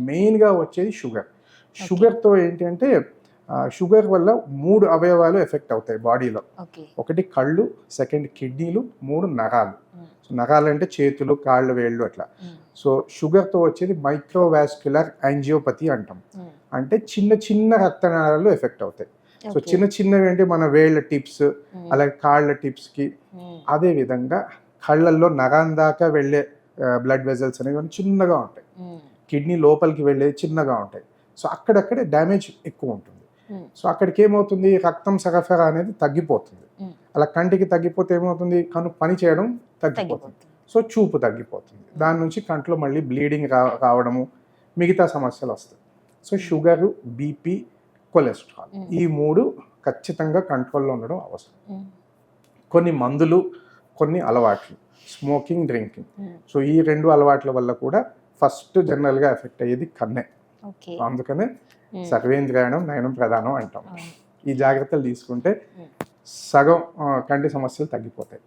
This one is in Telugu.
మెయిన్గా వచ్చేది షుగర్. షుగర్తో ఏంటి అంటే షుగర్ వల్ల 3 అవయవాలు ఎఫెక్ట్ అవుతాయి బాడీలో. ఒకటి కళ్ళు, సెకండ్ కిడ్నీలు, 3 నరాలు. సో నరాలు అంటే చేతులు, కాళ్ళు, వేళ్ళు అట్లా. సో షుగర్తో వచ్చేది మైక్రోవాస్క్యులర్ యాంజియోపతి అంటాం. అంటే చిన్న చిన్న రక్తనాళాలు ఎఫెక్ట్ అవుతాయి. సో చిన్న చిన్నవి అంటే మన వేళ్ళ టిప్స్, అలాగే కాళ్ళ టిప్స్కి. అదేవిధంగా కళ్ళల్లో నరం దాకా వెళ్ళే బ్లడ్ వెజల్స్ అనేవి చిన్నగా ఉంటాయి. కిడ్నీ లోపలికి వెళ్ళేది చిన్నగా ఉంటాయి. సో అక్కడక్కడే డ్యామేజ్ ఎక్కువ ఉంటుంది. సో అక్కడికి ఏమవుతుంది, రక్తం సరఫరా అనేది తగ్గిపోతుంది. అలా కంటికి తగ్గిపోతే ఏమవుతుంది, కను పని చేయడం తగ్గిపోతుంది. సో చూపు తగ్గిపోతుంది. దాని నుంచి కంట్లో మళ్ళీ బ్లీడింగ్ రావడము, మిగతా సమస్యలు వస్తాయి. సో షుగరు, బీపీ, కొలెస్ట్రాల్ ఈ 3 ఖచ్చితంగా కంట్రోల్లో ఉండడం అవసరం. కొన్ని మందులు, కొన్ని అలవాట్లు, స్మోకింగ్, డ్రింకింగ్. సో ఈ 2 అలవాట్ల వల్ల కూడా ఫస్ట్ జనరల్గా ఎఫెక్ట్ అయ్యేది కన్నే. అందుకనే సర్వేంద్రియాణం నయనం ప్రధానం అంటాం. ఈ జాగ్రత్తలు తీసుకుంటే సగం కంటి సమస్యలు తగ్గిపోతాయి.